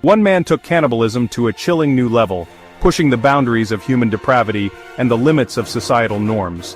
One man took cannibalism to a chilling new level, pushing the boundaries of human depravity and the limits of societal norms.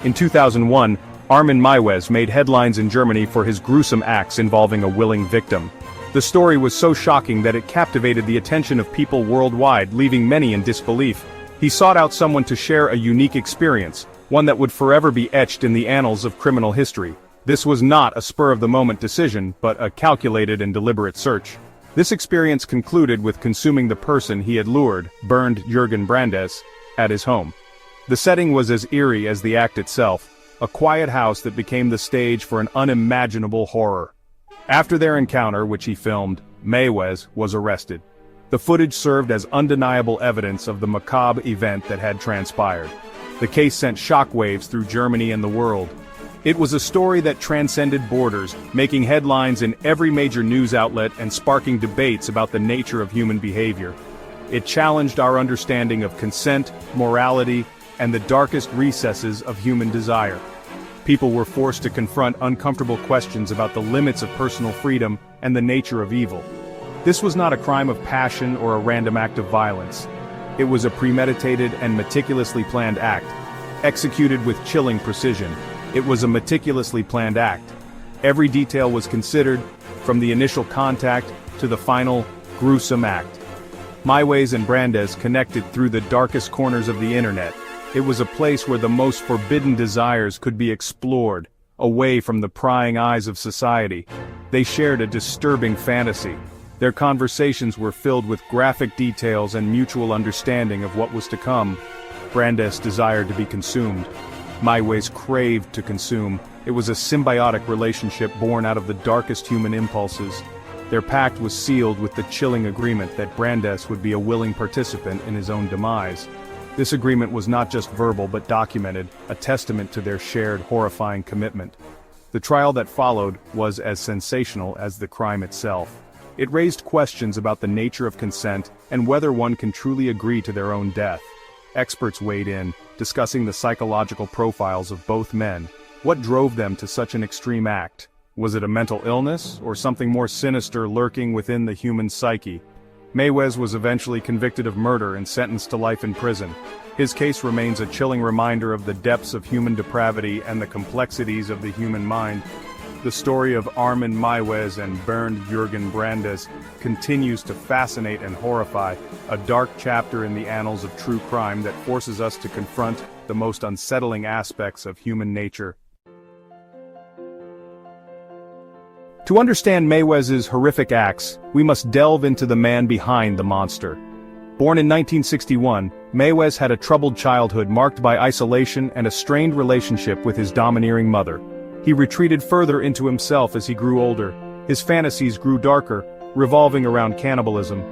In 2001, Armin Meiwes made headlines in Germany for his gruesome acts involving a willing victim. The story was so shocking that it captivated the attention of people worldwide, leaving many in disbelief. He sought out someone to share a unique experience, one that would forever be etched in the annals of criminal history. This was not a spur-of-the-moment decision, but a calculated and deliberate search. This experience concluded with consuming the person he had lured, burned Jürgen Brandes, at his home. The setting was as eerie as the act itself, a quiet house that became the stage for an unimaginable horror. After their encounter, which he filmed, Meiwes was arrested. The footage served as undeniable evidence of the macabre event that had transpired. The case sent shockwaves through Germany and the world. It was a story that transcended borders, making headlines in every major news outlet and sparking debates about the nature of human behavior. It challenged our understanding of consent, morality, and the darkest recesses of human desire. People were forced to confront uncomfortable questions about the limits of personal freedom and the nature of evil. This was not a crime of passion or a random act of violence. It was a premeditated and meticulously planned act, executed with chilling precision. It was a meticulously planned act. Every detail was considered, from the initial contact to the final, gruesome act. Meiwes and Brandes connected through the darkest corners of the internet. It was a place where the most forbidden desires could be explored, away from the prying eyes of society. They shared a disturbing fantasy. Their conversations were filled with graphic details and mutual understanding of what was to come. Brandes desired to be consumed. Meiwes craved to consume. It was a symbiotic relationship born out of the darkest human impulses. Their pact was sealed with the chilling agreement that Brandes would be a willing participant in his own demise. This agreement was not just verbal but documented, a testament to their shared horrifying commitment. The trial that followed was as sensational as the crime itself. It raised questions about the nature of consent and whether one can truly agree to their own death. Experts weighed in, discussing the psychological profiles of both men. What drove them to such an extreme act? Was it a mental illness, or something more sinister lurking within the human psyche? Meiwes was eventually convicted of murder and sentenced to life in prison. His case remains a chilling reminder of the depths of human depravity and the complexities of the human mind. The story of Armin Meiwes and Bernd Jürgen Brandes continues to fascinate and horrify, a dark chapter in the annals of true crime that forces us to confront the most unsettling aspects of human nature. To understand Meiwes' horrific acts, we must delve into the man behind the monster. Born in 1961, Meiwes had a troubled childhood marked by isolation and a strained relationship with his domineering mother. He retreated further into himself as he grew older. His fantasies grew darker, revolving around cannibalism.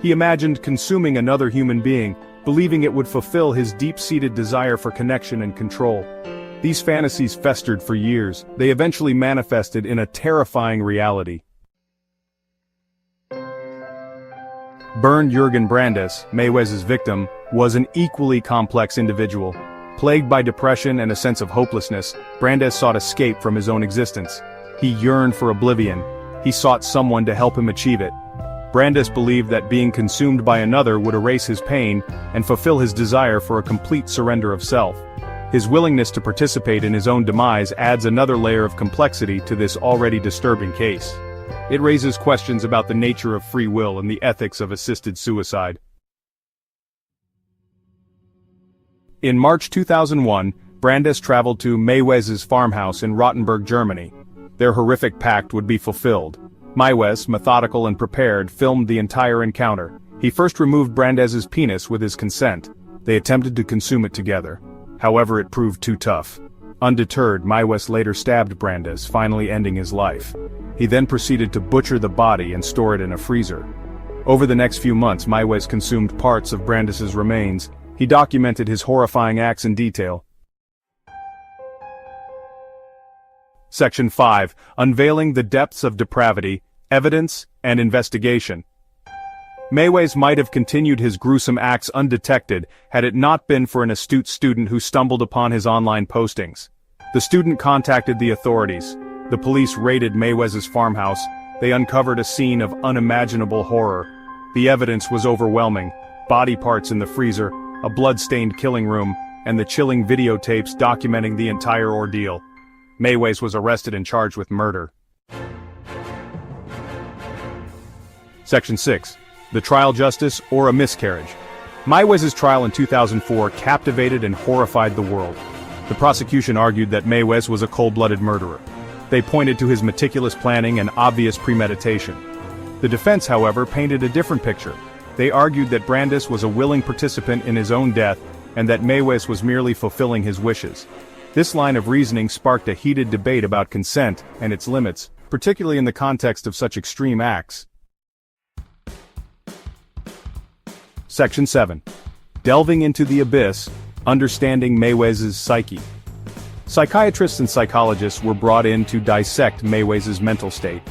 He imagined consuming another human being, believing it would fulfill his deep-seated desire for connection and control. These fantasies festered for years. They eventually manifested in a terrifying reality. Bernd Jürgen Brandes, Meiwes' victim, was an equally complex individual. Plagued by depression and a sense of hopelessness, Brandes sought escape from his own existence. He yearned for oblivion. He sought someone to help him achieve it. Brandes believed that being consumed by another would erase his pain and fulfill his desire for a complete surrender of self. His willingness to participate in his own demise adds another layer of complexity to this already disturbing case. It raises questions about the nature of free will and the ethics of assisted suicide. In March 2001, Brandes traveled to Meiwes' farmhouse in Rotenburg, Germany. Their horrific pact would be fulfilled. Meiwes, methodical and prepared, filmed the entire encounter. He first removed Brandes' penis with his consent. They attempted to consume it together. However, it proved too tough. Undeterred, Meiwes later stabbed Brandes, finally ending his life. He then proceeded to butcher the body and store it in a freezer. Over the next few months, Meiwes consumed parts of Brandes' remains. He documented his horrifying acts in detail. Section 5. Unveiling the depths of depravity, evidence, and investigation. Meiwes might have continued his gruesome acts undetected had it not been for an astute student who stumbled upon his online postings. The student contacted the authorities. The police raided Meiwes' farmhouse. They uncovered a scene of unimaginable horror. The evidence was overwhelming: body parts in the freezer, a blood-stained killing room, and the chilling videotapes documenting the entire ordeal. Meiwes was arrested and charged with murder. Section 6. The trial justice or a miscarriage. Meiwes' trial in 2004 captivated and horrified the world. The prosecution argued that Meiwes was a cold-blooded murderer. They pointed to his meticulous planning and obvious premeditation. The defense, however, painted a different picture. They argued that Brandis was a willing participant in his own death, and that Meiwes was merely fulfilling his wishes. This line of reasoning sparked a heated debate about consent and its limits, particularly in the context of such extreme acts. Section 7. Delving into the abyss, understanding Meiwes' psyche. Psychiatrists and psychologists were brought in to dissect Meiwes' mental state.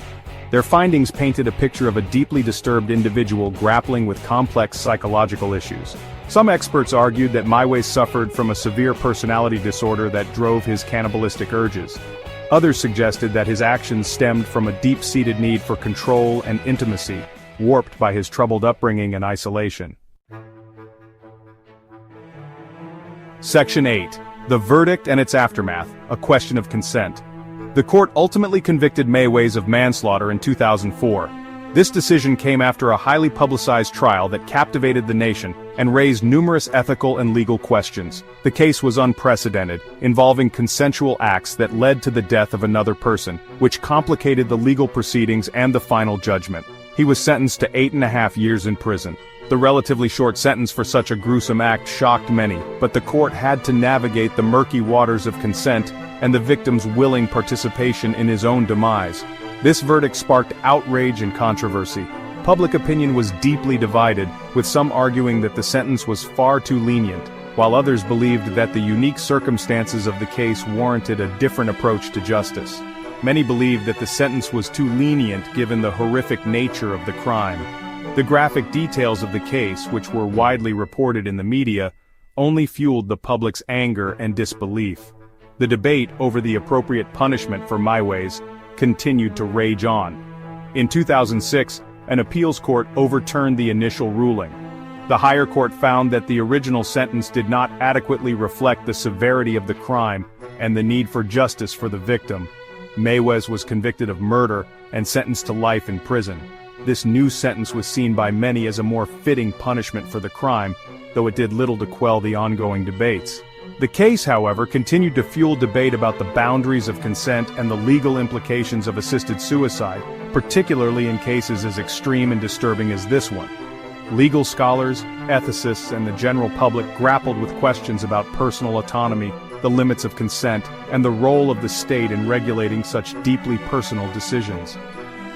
Their findings painted a picture of a deeply disturbed individual grappling with complex psychological issues. Some experts argued that Meiwes suffered from a severe personality disorder that drove his cannibalistic urges. Others suggested that his actions stemmed from a deep-seated need for control and intimacy, warped by his troubled upbringing and isolation. Section 8. The verdict and its aftermath, a question of consent. The court ultimately convicted Meiwes of manslaughter in 2004. This decision came after a highly publicized trial that captivated the nation and raised numerous ethical and legal questions. The case was unprecedented, involving consensual acts that led to the death of another person, which complicated the legal proceedings and the final judgment. He was sentenced to 8.5 years in prison. The relatively short sentence for such a gruesome act shocked many, but the court had to navigate the murky waters of consent and the victim's willing participation in his own demise. This verdict sparked outrage and controversy. Public opinion was deeply divided, with some arguing that the sentence was far too lenient, while others believed that the unique circumstances of the case warranted a different approach to justice. Many believed that the sentence was too lenient given the horrific nature of the crime. The graphic details of the case, which were widely reported in the media, only fueled the public's anger and disbelief. The debate over the appropriate punishment for Meiwes continued to rage on. In 2006, an appeals court overturned the initial ruling. The higher court found that the original sentence did not adequately reflect the severity of the crime and the need for justice for the victim. Meiwes was convicted of murder and sentenced to life in prison. This new sentence was seen by many as a more fitting punishment for the crime, though it did little to quell the ongoing debates. The case, however, continued to fuel debate about the boundaries of consent and the legal implications of assisted suicide, particularly in cases as extreme and disturbing as this one. Legal scholars, ethicists, and the general public grappled with questions about personal autonomy, the limits of consent, and the role of the state in regulating such deeply personal decisions.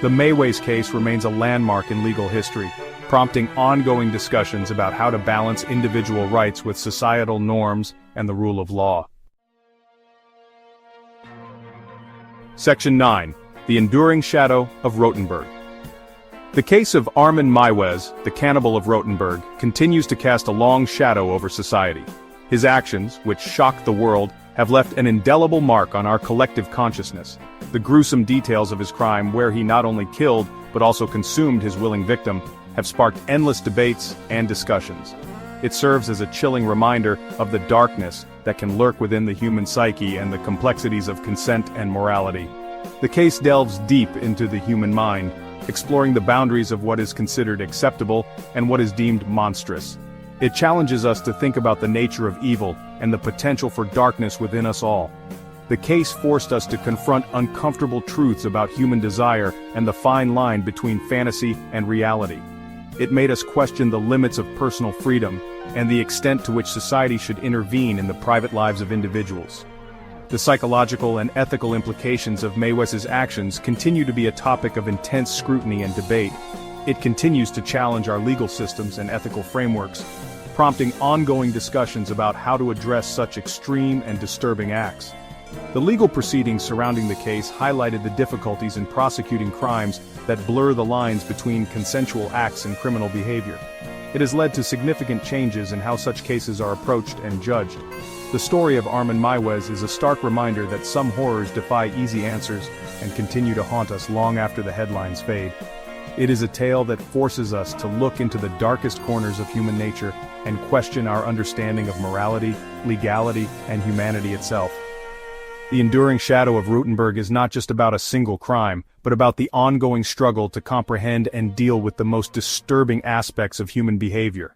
The Meiwes case remains a landmark in legal history, prompting ongoing discussions about how to balance individual rights with societal norms and the rule of law. Section 9. The Enduring Shadow of Rotenburg. The case of Armin Meiwes, the Cannibal of Rotenburg, continues to cast a long shadow over society. His actions, which shocked the world, have left an indelible mark on our collective consciousness. The gruesome details of his crime, where he not only killed, but also consumed his willing victim, have sparked endless debates and discussions. It serves as a chilling reminder of the darkness that can lurk within the human psyche and the complexities of consent and morality. The case delves deep into the human mind, exploring the boundaries of what is considered acceptable and what is deemed monstrous. It challenges us to think about the nature of evil and the potential for darkness within us all. The case forced us to confront uncomfortable truths about human desire and the fine line between fantasy and reality. It made us question the limits of personal freedom and the extent to which society should intervene in the private lives of individuals. The psychological and ethical implications of Meiwes' actions continue to be a topic of intense scrutiny and debate. It continues to challenge our legal systems and ethical frameworks, prompting ongoing discussions about how to address such extreme and disturbing acts. The legal proceedings surrounding the case highlighted the difficulties in prosecuting crimes that blur the lines between consensual acts and criminal behavior. It has led to significant changes in how such cases are approached and judged. The story of Armin Meiwes is a stark reminder that some horrors defy easy answers and continue to haunt us long after the headlines fade. It is a tale that forces us to look into the darkest corners of human nature and question our understanding of morality, legality, and humanity itself. The enduring shadow of Rotenburg is not just about a single crime, but about the ongoing struggle to comprehend and deal with the most disturbing aspects of human behavior.